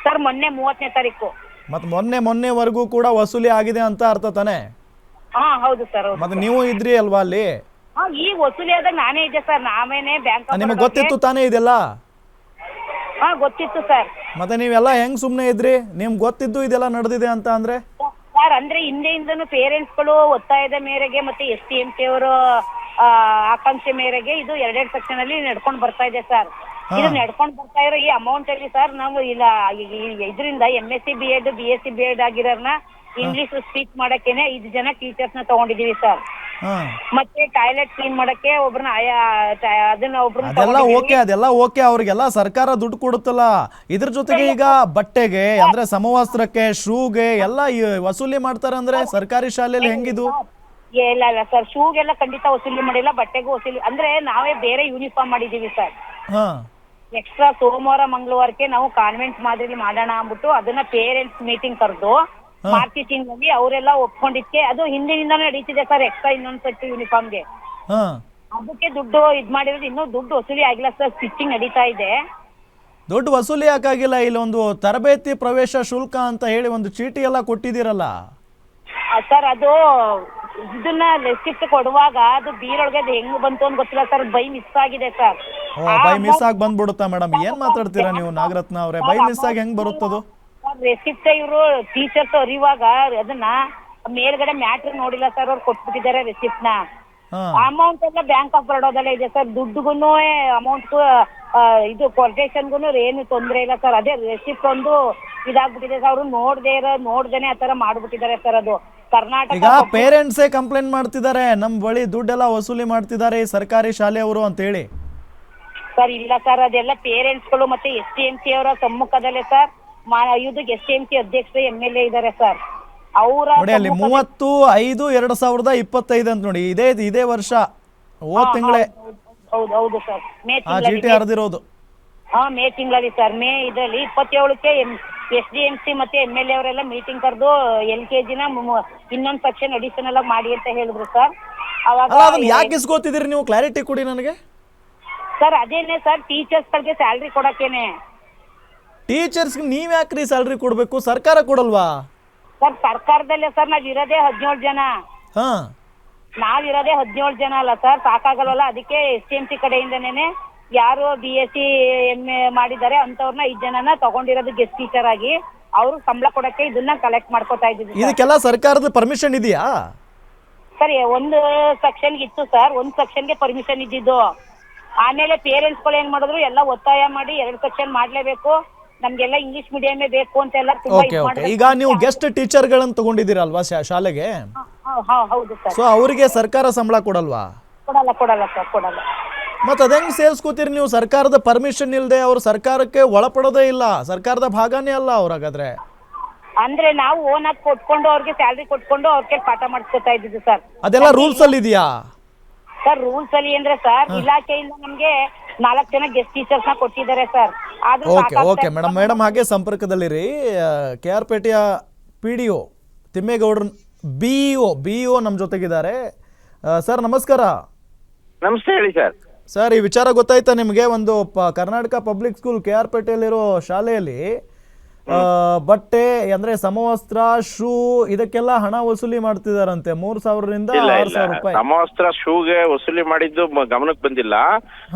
ಸರ್? ಮೊನ್ನೆ 30ನೇ ತಾರೀಕು. ಮತ್ತೆ ಮೊನ್ನೆವರೆಗೂ ಕೂಡ ವಸೂಲಿ ಆಗಿದೆ ಅಂತ ಅರ್ಥ ತಾನೆ? ಹಾ ಹೌದು ಸರ್. ಮತ್ತೆ ನೀವು ಇದ್ರಿ ಅಲ್ವಾ ಅಲ್ಲಿ? ಈ ವಸೂಲಿ ಆದಾಗ ನಾನೇ ಇದ್ದೆ ಸರ್, ನಾವೇನೆ ಬ್ಯಾಂಕ್. ನಿಮಗೆ ಗೊತ್ತಿತ್ತು ತಾನೇ ಇದೆಲ್ಲ? ಹಾ ಗೊತ್ತಿತ್ತು ಸರ್. ಮತ್ತೆ ನೀವೆಲ್ಲ ಹೆಂಗ್ ಸುಮ್ನೆ ಇದ್ರಿ? ನಿಮ್ಗೆ ಗೊತ್ತಿದ್ದು ಇದೆಲ್ಲ ನಡೆದಿದೆ ಅಂತ ಅಂದ್ರೆ? ಸರ್ ಅಂದ್ರೆ ಹಿಂದೆಯಿಂದನು ಪೇರೆಂಟ್ಸ್ಗಳು ಒತ್ತಾಯದ ಮೇರೆಗೆ ಮತ್ತೆ STMC ಅವರ ಆಕಾಂಕ್ಷೆ ಮೇರೆಗೆ ಇದು 2 ಸೆಕ್ಷನ್ ಅಲ್ಲಿ ನಡ್ಕೊಂಡು ಬರ್ತಾ ಇದೆ ಸರ್. ಇದು ನಡ್ಕೊಂಡು ಬರ್ತಾ ಇರೋ ಈ ಅಮೌಂಟ್ ಅಲ್ಲಿ ಸರ್ ನಾವು ಇಲ್ಲ ಇದರಿಂದ MSc B.Ed BSc B.Ed ಆಗಿರೋರ್ನ ಇಂಗ್ಲಿಷ್ ಸ್ಪೀಚ್ ಮಾಡಕ್ಕೇನೆ 5 ಜನ ಟೀಚರ್ಸ್ ನ ತಗೊಂಡಿದೀವಿ ಸರ್. ಮತ್ತೆ ಟಾಯ್ಲೆಟ್ ಕ್ಲೀನ್ ಮಾಡಕ್ಕೆ ಒಬ್ರನ್ನ ಅದೆಲ್ಲ ಓಕೆ, ಅವ್ರಿಗೆಲ್ಲ ಸರ್ಕಾರ ದುಡ್ಡು ಕೊಡುತ್ತಲ್ಲ. ಇದ್ರ ಜೊತೆಗೆ ಈಗ ಬಟ್ಟೆಗೆ ಅಂದ್ರೆ ಸಮವಸ್ತ್ರಕ್ಕೆ, ಶೂಗೆ ಎಲ್ಲ ವಸೂಲಿ ಮಾಡ್ತಾರೆ ಅಂದ್ರೆ ಸರ್ಕಾರಿ ಶಾಲೆಯಲ್ಲಿ ಹೆಂಗಿದು? ಇಲ್ಲ ಇಲ್ಲ ಸರ್, ಶೂಗೆಲ್ಲ ಖಂಡಿತ ವಸೂಲಿ ಮಾಡಿಲ್ಲ, ಬಟ್ಟೆಗೂ ವಸೂಲಿ ಅಂದ್ರೆ ನಾವೇ ಬೇರೆ ಯೂನಿಫಾರ್ಮ್ ಮಾಡಿದೀವಿ ಸರ್. ಎಕ್ಸ್ಟ್ರಾ ಸೋಮವಾರ ಮಂಗಳವಾರಕ್ಕೆ ನಾವು ಕಾನ್ವೆಂಟ್ ಮಾದರಿಲಿ ಮಾಡೋಣ ಅಂದ್ಬಿಟ್ಟು ಅದನ್ನ ಪೇರೆಂಟ್ಸ್ ಮೀಟಿಂಗ್ ಕರೆದು ಮಾರ್ಚ್ ತಿಂಗಳಲ್ಲಿ ಅವರೆಲ್ಲ ಒಪ್ಕೊಂಡಿದ್ಕೆ ಅದು ಹಿಂದಿನಿಂದಾನೇ ನಡೀತಿದೆ ಸರ್. ಎಕ್ಸ್ಟ್ರಾ ಇನ್ನೊಂದ್ ಸೆಟ್ ಯೂನಿಫಾರ್ಮ್ಗೆ ಅದಕ್ಕೆ ದುಡ್ಡು ಮಾಡಿರೋದು, ಇನ್ನೂ ದುಡ್ಡು ವಸೂಲಿ ಆಗಿಲ್ಲ ಸರ್. ಸ್ಟಿಚಿಂಗ್ ನಡೀತಾ ಇದೆ. ದುಡ್ಡು ವಸೂಲಿ ಯಾಕಾಗಿಲ್ಲ? ಇಲ್ಲಿ ಒಂದು ತರಬೇತಿ ಪ್ರವೇಶ ಶುಲ್ಕ ಅಂತ ಹೇಳಿ ಒಂದು ಚೀಟಿ ಎಲ್ಲ ಕೊಟ್ಟಿದ್ದೀರಲ್ಲ ಸರ್. ಅದು ಇದನ್ನ ರೆಸಿಪ್ಟ್ ಕೊಡುವಾಗ ಅದು ಬೀರೊಳಗೆ ಅದು ಹೆಂಗ್ ಬಂತು ಅಂತ ಗೊತ್ತಿಲ್ಲ ಸರ್, ಬೈ ಮಿಸ್ ಆಗಿದೆ ಸರ್. ಬೈ ಮಿಸ್ ಆಗಿ ಬಂದ್ಬಿಡುತ್ತಾ ಮೇಡಮ್? ಏನ್ ಮಾತಾಡ್ತೀರಾ ನೀವು ನಾಗರತ್ನ ಅವರೇ? ಬೈ ಮಿಸ್ ಆಗಿ ಹೆಂಗ್ ಬರುತ್ತದು? ರೆಸಿಪ್ಟ್ ಇವರು ಟೀಚರ್ಸ್ ಅರಿವಾಗ ಅದನ್ನ ಮೇಲ್ಗಡೆ ಮ್ಯಾಟ್ರ್ ನೋಡಿಲ್ಲ ಸರ್, ಅವ್ರು ಕೊಟ್ಬಿಟ್ಟಿದ್ದಾರೆ ರೆಸಿಪ್ಟ್ ನ. ಅಮೌಂಟ್ ಎಲ್ಲ ಬ್ಯಾಂಕ್ ಆಫ್ ಬರೋಡದಲ್ಲೇ ಇದೆ ಸರ್. ದುಡ್ಡುಗೂ ಅಮೌಂಟ್ ಇದು ಕೊಟೇಶನ್ಗೂ ಏನು ತೊಂದರೆ ಇಲ್ಲ ಸರ್. ಅದೇ ರೆಸಿಪ್ಟ್ ಒಂದು ಇದಾಗ್ಬಿಟ್ಟಿದೆ ಸರ್, ಅವರು ನೋಡ್ದೇನೆ ಆತರ ಮಾಡ್ಬಿಟ್ಟಿದ್ದಾರೆ ಸರ್. ಅದು ಕರ್ನಾಟಕ ಈಗ ಪೇರೆಂಟ್ಸೇ ಕಂಪ್ಲೇಂಟ್ ಮಾಡ್ತಿದ್ದಾರೆ, ನಮ್ ಬಳಿ ದುಡ್ಡೆಲ್ಲ ವಸೂಲಿ ಮಾಡ್ತಿದ್ದಾರೆ ಈ ಸರ್ಕಾರಿ ಶಾಲೆಯವರು ಅಂತ ಹೇಳಿ ಸರ್. ಇಲ್ಲ ಸರ್, ಅದೆಲ್ಲ ಪೇರೆಂಟ್ಸ್ಗಳು ಮತ್ತೆ STMC ಅವರ ಸಮ್ಮುಖದಲ್ಲೇ ಸರ್. ಇದು STMC ಅಧ್ಯಕ್ಷರು MLA ಇದ್ದಾರೆ ಸರ್. ಅವರ ನೋಡಿ ಅಲ್ಲಿ 30/5/2025 ಅಂತ ನೋಡಿ, ಇದೇ ವರ್ಷ ಹೋದ ತಿಂಗಳೇ. ಹೌದು ಸರ್, ಮೇ ಚೀಟಿ ಹರಿದಿರೋದು. ಮೇ ತಿಂಗಳಲ್ಲಿ ಸರ್. ಮೇ ಇದರಲ್ಲಿ 27ಕ್ಕೆ SDMC ಮತ್ತೆ MLA ಅವರೆಲ್ಲ ಮೀಟಿಂಗ್ ಕರೆದು LKG ನ ಇನ್ನೊಂದು ಸೆಕ್ಷನ್ ಅಡಿಷನಲ್ ಆಗಿ ಮಾಡಿ ಅಂತ ಹೇಳಿದ್ರು ಸರ್. ಅವಾಗ ಯಾಕೆ ಇಸ್ಕೋತಿದ್ದೀರಿ ನೀವು? ಕ್ಲಾರಿಟಿ ಕೊಡಿ ನನಗೆ ಸರ್. ಅದೇನೆ ಸರ್, ಟೀಚರ್ಸ್ ಗಳಿಗೆ ಸ್ಯಾಲ್ರಿ ಕೊಡಕ್ಕೇನೆ. ಟೀಚರ್ಸ್ ನೀವ್ ಯಾಕ್ರಿ ಸ್ಯಾಲ್ರಿ ಕೊಡ್ಬೇಕು? ಸರ್ಕಾರ ಕೊಡಲ್ವಾ ಸರ್? ಸರ್ಕಾರದಲ್ಲೇ ಸರ್ ನಾವಿರೋದೇ 17 ಜನ. ನಾವಿರೋದೇ 17 ಜನ ಅಲ್ಲ ಸರ್, ಸಾಕಾಗಲ್ವಲ್ಲ. ಅದಕ್ಕೆ STMC ಕಡೆಯಿಂದನೇ ಯಾರು BSc MA ಮಾಡಿದ್ದಾರೆ ಅಂತವ್ರನ್ನ 5 ಜನನ ತಗೊಂಡಿರೋದು ಗೆಸ್ಟ್ ಟೀಚರ್ ಆಗಿ ಅವ್ರು ಸಂಬಳ ಕೊಡಕ್ಕೆ ಇದನ್ನ ಕಲೆಕ್ಟ್ ಮಾಡ್ಕೋತಾ ಇದ್ದೀವಿ ಇದಕ್ಕೆಲ್ಲ ಸರ್ಕಾರದ ಪರ್ಮಿಷನ್ ಇದೆಯಾ? ಸರ್ ಒಂದು ಸೆಕ್ಷನ್ ಇತ್ತು ಸರ್, ಒಂದು ಸೆಕ್ಷನ್ಗೆ ಪರ್ಮಿಷನ್ ಇದ್ದಿದ್ದು. ಆಮೇಲೆ ಪೇರೆಂಟ್ಸ್ಗಳು ಏನ್ ಮಾಡಿದ್ರು ಎಲ್ಲ ಒತ್ತಾಯ ಮಾಡಿ 2 ಸೆಕ್ಷನ್ ಮಾಡ್ಲೇಬೇಕು, ನಮ್ಗೆಲ್ಲ ಇಂಗ್ಲಿಷ್ ಮೀಡಿಯಮೇ ಬೇಕು ಅಂತ ಎಲ್ಲ ತುಂಬಾ ಓಕೆ ಓಕೆ. ಈಗ ನೀವು ಗೆಸ್ಟ್ ಟೀಚರ್ಗಳನ್ನು ತಗೊಂಡಿದ್ದೀರಲ್ವಾ ಶಾಲೆಗೆ? ಹೌದು ಸರ್. ಸೊ ಅವರಿಗೆ ಸರ್ಕಾರ ಸಂಬಳ ಕೊಡಲ್ವಾ? ಕೊಡಲ್ಲ ಸರ್, ಕೊಡಲ್ಲ. ಮತ್ತೆ ಅದಂಗ್ ಸೇರಿಸ್ಕೋತೀರಿ ನೀವು? ಸರ್ಕಾರದ ಪರ್ಮಿಷನ್ ಇಲ್ಲದೆ ಅವ್ರು ಸರ್ಕಾರಕ್ಕೆ ಒಳಪಡೋದೇ ಇಲ್ಲ, ಸರ್ಕಾರದ ಭಾಗನೇ ಅಲ್ಲ ಅವ್ರು. ಹಾಗಾದ್ರೆ ಅಂದ್ರೆ ನಾವು ಓನ್ ಆಗಿ ಕೊಟ್ಕೊಂಡು ಅವ್ರಿಗೆ ಸ್ಯಾಲ್ರಿ ಕೊಟ್ಕೊಂಡು ಅವ್ರಿಗೆ ಪಾಠ ಮಾಡಿಸ್ಕೊತಾ ಇದ್ದಿದ್ದು ಸರ್. ಅದೆಲ್ಲ ರೂಲ್ಸ್ ಅಲ್ಲಿ ಇದೆಯಾ ಸರ್? ರೂಲ್ಸ್ ಅಲ್ಲಿ ಅಂದ್ರೆ ಸರ್ ಇಲಾಖೆಯಿಂದ ನಮ್ಗೆ 4 ಜನ ಗೆಸ್ಟ್ ಟೀಚರ್ಸ್ ನ ಕೊಟ್ಟಿದ್ದಾರೆ ಸರ್. ಓಕೆ ಓಕೆ ಮೇಡಮ್ ಹಾಗೆ ಸಂಪರ್ಕದಲ್ಲಿರಿ. KR ಪೇಟೆಯ PDO ತಿಮ್ಮೇಗೌಡ್ರ BEO ನಮ್ಮ ಜೊತೆಗಿದ್ದಾರೆ. ಸರ್ ನಮಸ್ಕಾರ. ನಮಸ್ತೆ, ಹೇಳಿ ಸರ್. ಸರ್ ಈ ವಿಚಾರ ಗೊತ್ತಾಯ್ತಾ ನಿಮಗೆ? ಒಂದು ಕರ್ನಾಟಕ ಪಬ್ಲಿಕ್ ಸ್ಕೂಲ್ KR ಪೇಟೆಯಲ್ಲಿರೋ ಶಾಲೆಯಲ್ಲಿ ಬಟ್ಟೆ ಅಂದ್ರೆ ಸಮವಸ್ತ್ರ, ಶೂ ಇದಕ್ಕೆಲ್ಲ ಹಣ ವಸೂಲಿ ಮಾಡ್ತಿದಾರಂತೆ 3,000ರಿಂದ 6,000 ರೂಪಾಯಿ. ಸಮವಸ್ತ್ರ ಶೂಗೆ ವಸೂಲಿ ಮಾಡಿದ್ದು ಗಮನಕ್ಕೆ ಬಂದಿಲ್ಲ.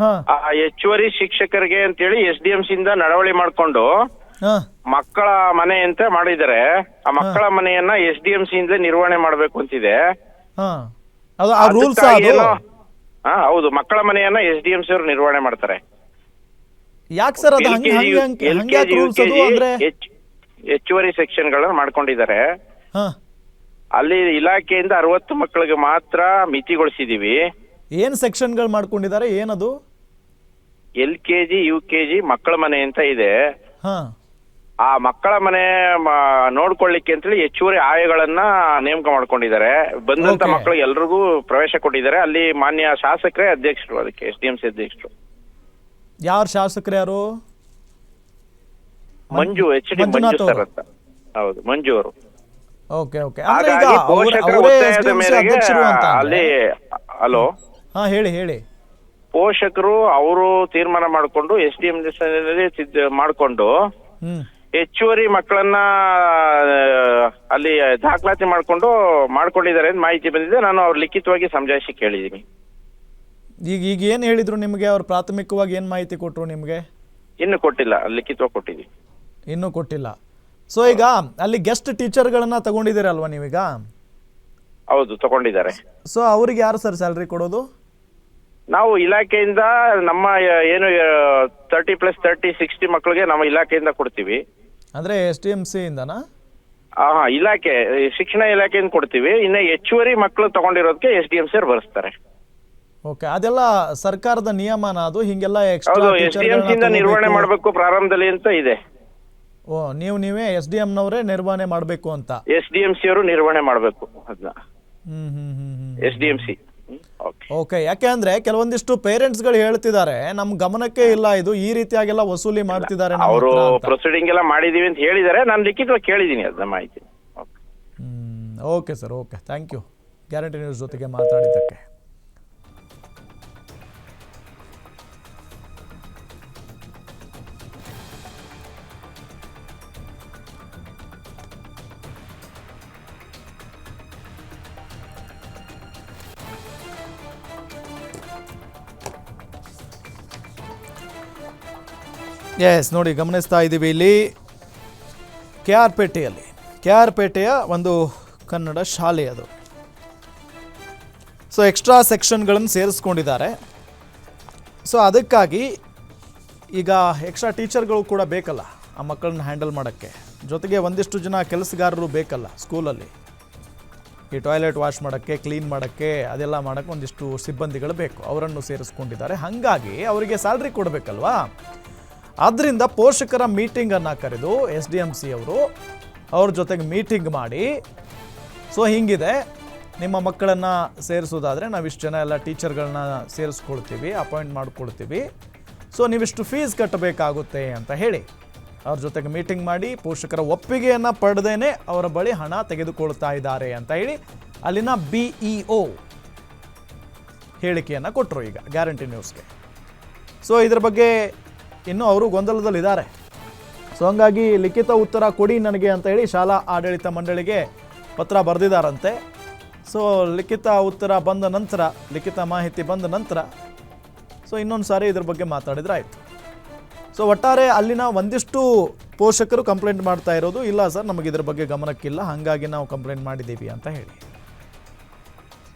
ಹೆಚ್ಚುವರಿ ಶಿಕ್ಷಕರಿಗೆ ಅಂತೇಳಿ SDMC ಇಂದ ನಡವಳಿ ಮಾಡ್ಕೊಂಡು ಮಕ್ಕಳ ಮನೆ ಅಂತ ಮಾಡಿದ್ದಾರೆ. ಆ ಮಕ್ಕಳ ಮನೆಯನ್ನ SDMC ಇಂದ ನಿರ್ವಹಣೆ ಮಾಡ್ಬೇಕು ಅಂತಿದೆ. ಹೌದು, ಮಕ್ಕಳ ಮನೆಯನ್ನ SDMC ಅವರು ನಿರ್ವಹಣೆ ಮಾಡ್ತಾರೆ. ಯಾಕೆ ಸರ್ ಅದು ಹೆಚ್ಚುವರಿ ಸೆಕ್ಷನ್ ಗಳನ್ನ ಮಾಡ್ಕೊಂಡಿದ್ದಾರೆ. ಅಲ್ಲಿ ಇಲಾಖೆಯಿಂದ 60 ಮಕ್ಕಳಿಗೆ ಮಾತ್ರ ಮಿತಿಗೊಳಿಸಿದೀವಿ. ಏನ್ ಸೆಕ್ಷನ್ಗಳು ಮಾಡ್ಕೊಂಡಿದ್ದಾರೆ? ಏನದು? LKG UKG ಮಕ್ಕಳ ಮನೆ ಅಂತ ಇದೆ. ಆ ಮಕ್ಕಳ ಮನೆ ನೋಡ್ಕೊಳ್ಳಿಕ್ಕೆ ಅಂತೇಳಿ ಹೆಚ್ಚುವರಿ ಆಯಗಳನ್ನ ನೇಮಕ ಮಾಡ್ಕೊಂಡಿದ್ದಾರೆ. ಬಂದಂತ ಮಕ್ಕಳಿಗೆ ಎಲ್ರಿಗೂ ಪ್ರವೇಶ ಕೊಟ್ಟಿದ್ದಾರೆ. ಅಲ್ಲಿ ಮಾನ್ಯ ಶಾಸಕರೇ ಅಧ್ಯಕ್ಷರು, ಅದಕ್ಕೆ SDMC ಅಧ್ಯಕ್ಷರು. ಯಾರು ಶಾಸಕರು? ಯಾರು? ಮಂಜು, HD ಮಂಜು ಸರ್ ಅಂತ. ಹೌದು, ಮಂಜು ಅವರು. Okay okay. ಅಲ್ಲಿ ಹಲೋ ಹೇಳಿ. ಪೋಷಕರು ಅವರು ತೀರ್ಮಾನ ಮಾಡಿಕೊಂಡು SDMC ಮಾಡಿಕೊಂಡು ಹೆಚ್ಚುವರಿ ಮಕ್ಕಳನ್ನ ಅಲ್ಲಿ ದಾಖಲಾತಿ ಮಾಡ್ಕೊಂಡಿದ್ದಾರೆ ಅಂತ ಮಾಹಿತಿ ಬಂದಿದೆ. ನಾನು ಅವ್ರು ಲಿಖಿತವಾಗಿ ಸಮಜಾಯಿಸಿ ಕೇಳಿದ್ದೀನಿ. ಈಗ ಏನ್ ಹೇಳಿದ್ರು ನಿಮ್ಗೆ? ಅವ್ರು ಪ್ರಾಥಮಿಕವಾಗಿ ಏನ್ ಮಾಹಿತಿ ಕೊಟ್ರು ನಿಮ್ಗೆ? ಇನ್ನು ಕೊಟ್ಟಿಲ್ಲ, ಲಿಖಿತವಾಗಿ ಕೊಟ್ಟಿದ್ದೀವಿ. ಇನ್ನೂ ಕೊಟ್ಟಿಲ್ಲ. ಸೊ ಈಗ ಅಲ್ಲಿ ಗೆಸ್ಟ್ ಟೀಚರ್ಗಳನ್ನ ತಗೊಂಡಿದ್ದೀರಲ್ವಾ ನೀವೀಗ? ಹೌದು, ತಗೊಂಡಿದ್ದಾರೆ. ಸೊ ಅವ್ರಿಗೆ ಯಾರು ಸರ್ ಸ್ಯಾಲ್ರಿ ಕೊಡೋದು? ನಾವು ಇಲಾಖೆಯಿಂದ ನಮ್ಮ ಏನು 30+30 60 ಮಕ್ಕಳಿಗೆ ನಮ್ಮ ಇಲಾಖೆಯಿಂದ ಕೊಡ್ತೀವಿ. ಅಂದ್ರೆ SDMC ಇಂದನಾ? ಇಲಾಖೆ, ಶಿಕ್ಷಣ ಇಲಾಖೆಯಿಂದ ಕೊಡ್ತೀವಿ. ಇನ್ನು ಹೆಚ್ಚುವರಿ ಮಕ್ಕಳು ತಗೊಂಡಿರೋದಕ್ಕೆ SDMC ಅವ್ರು ಭರಿಸ್ತಾರೆ. ಓಕೆ, ಅದೆಲ್ಲ ಸರ್ಕಾರದ ನಿಯಮನ ಅದು? ಹಿಂಗೆಲ್ಲ SDMC ಇಂದ ನಿರ್ವಹಣೆ ಮಾಡಬೇಕು ಪ್ರಾರಂಭದಲ್ಲಿ ಅಂತ ಇದೆ. ನೀವೇ SDM ನವರೇ ನಿರ್ವಹಣೆ ಮಾಡಬೇಕು ಅಂತ? SDMC ಅವರು ನಿರ್ವಹಣೆ ಮಾಡಬೇಕು ಅದನ್ನ. SDMC. ಓಕೆ. ಯಾಕೆ ಅಂದ್ರೆ ಕೆಲವೊಂದಿಷ್ಟು ಪೇರೆಂಟ್ಸ್ ಗಳು ಹೇಳ್ತಿದ್ದಾರೆ ನಮ್ ಗಮನಕ್ಕೆ ಇಲ್ಲ ಇದು, ಈ ರೀತಿಯಾಗೆಲ್ಲ ವಸೂಲಿ ಮಾಡ್ತಿದ್ದಾರೆ. ಅವರು ಪ್ರೊಸೀಡಿಂಗ್ ಎಲ್ಲ ಮಾಡಿದೀವಿ ಅಂತ ಹೇಳಿದ್ದಾರೆ. ನಾನು ಲಿಖಿತವಾಗಿ ಕೇಳಿದೀನಿ ಅದನ್ನ ಮಾಹಿತಿ. Okay sir, okay, thank you guarantee news ಜೊತೆಗೆ ಮಾತಾಡಿದ್ದಕ್ಕೆ. ಎಸ್, ನೋಡಿ ಗಮನಿಸ್ತಾ ಇದ್ದೀವಿ ಇಲ್ಲಿ KR ಪೇಟೆಯಲ್ಲಿ, KR ಪೇಟೆಯ ಒಂದು ಕನ್ನಡ ಶಾಲೆ ಅದು. ಸೊ ಎಕ್ಸ್ಟ್ರಾ ಸೆಕ್ಷನ್ಗಳನ್ನು ಸೇರಿಸ್ಕೊಂಡಿದ್ದಾರೆ. ಸೊ ಅದಕ್ಕಾಗಿ ಈಗ ಎಕ್ಸ್ಟ್ರಾ ಟೀಚರ್ಗಳು ಕೂಡ ಬೇಕಲ್ಲ ಆ ಮಕ್ಕಳನ್ನ ಹ್ಯಾಂಡಲ್ ಮಾಡೋಕ್ಕೆ. ಜೊತೆಗೆ ಒಂದಿಷ್ಟು ಜನ ಕೆಲಸಗಾರರು ಬೇಕಲ್ಲ ಸ್ಕೂಲಲ್ಲಿ, ಈ ಟಾಯ್ಲೆಟ್ ವಾಶ್ ಮಾಡೋಕ್ಕೆ, ಕ್ಲೀನ್ ಮಾಡೋಕ್ಕೆ, ಅದೆಲ್ಲ ಮಾಡೋಕ್ಕೆ ಒಂದಿಷ್ಟು ಸಿಬ್ಬಂದಿಗಳು ಬೇಕು. ಅವರನ್ನು ಸೇರಿಸ್ಕೊಂಡಿದ್ದಾರೆ. ಹಾಗಾಗಿ ಅವರಿಗೆ ಸ್ಯಾಲ್ರಿ ಕೊಡಬೇಕಲ್ವಾ? ಆದ್ದರಿಂದ ಪೋಷಕರ ಮೀಟಿಂಗನ್ನು ಕರೆದು SDMC ಅವರು ಅವ್ರ ಜೊತೆಗೆ ಮೀಟಿಂಗ್ ಮಾಡಿ, ಸೊ ಹಿಂಗಿದೆ, ನಿಮ್ಮ ಮಕ್ಕಳನ್ನು ಸೇರಿಸೋದಾದರೆ ನಾವಿಷ್ಟು ಜನ ಎಲ್ಲ ಟೀಚರ್ಗಳನ್ನ ಸೇರಿಸ್ಕೊಳ್ತೀವಿ, ಅಪಾಯಿಂಟ್ ಮಾಡ್ಕೊಳ್ತೀವಿ, ಸೊ ನೀವಿಷ್ಟು ಫೀಸ್ ಕಟ್ಟಬೇಕಾಗುತ್ತೆ ಅಂತ ಹೇಳಿ ಅವ್ರ ಜೊತೆಗೆ ಮೀಟಿಂಗ್ ಮಾಡಿ ಪೋಷಕರ ಒಪ್ಪಿಗೆಯನ್ನು ಪಡೆದೇನೆ ಅವರ ಬಳಿ ಹಣ ತೆಗೆದುಕೊಳ್ತಾ ಇದ್ದಾರೆ ಅಂತ ಹೇಳಿ ಅಲ್ಲಿನ BEO ಹೇಳಿಕೆಯನ್ನು ಕೊಟ್ಟರು ಈಗ ಗ್ಯಾರಂಟಿ ನ್ಯೂಸ್ಗೆ. ಸೊ ಇದ್ರ ಬಗ್ಗೆ ಇನ್ನೂ ಅವರು ಗೊಂದಲದಲ್ಲಿದ್ದಾರೆ. ಸೊ ಹಂಗಾಗಿ ಲಿಖಿತ ಉತ್ತರ ಕೊಡಿ ನನಗೆ ಅಂತ ಹೇಳಿ ಶಾಲಾ ಆಡಳಿತ ಮಂಡಳಿಗೆ ಪತ್ರ ಬರೆದಿದ್ದಾರಂತೆ. ಸೊ ಲಿಖಿತ ಉತ್ತರ ಬಂದ ನಂತರ, ಲಿಖಿತ ಮಾಹಿತಿ ಬಂದ ನಂತರ ಸೊ ಇನ್ನೊಂದು ಸಾರಿ ಇದ್ರ ಬಗ್ಗೆ ಮಾತಾಡಿದ್ರೆ ಆಯಿತು. ಸೊ ಒಟ್ಟಾರೆ ಅಲ್ಲಿನ ಒಂದಿಷ್ಟು ಪೋಷಕರು ಕಂಪ್ಲೇಂಟ್ ಮಾಡ್ತಾ ಇರೋದು, ಇಲ್ಲ ಸರ್ ನಮಗೆ ಇದ್ರ ಬಗ್ಗೆ ಗಮನಕ್ಕಿಲ್ಲ, ಹಾಗಾಗಿ ನಾವು ಕಂಪ್ಲೇಂಟ್ ಮಾಡಿದ್ದೀವಿ ಅಂತ ಹೇಳಿ.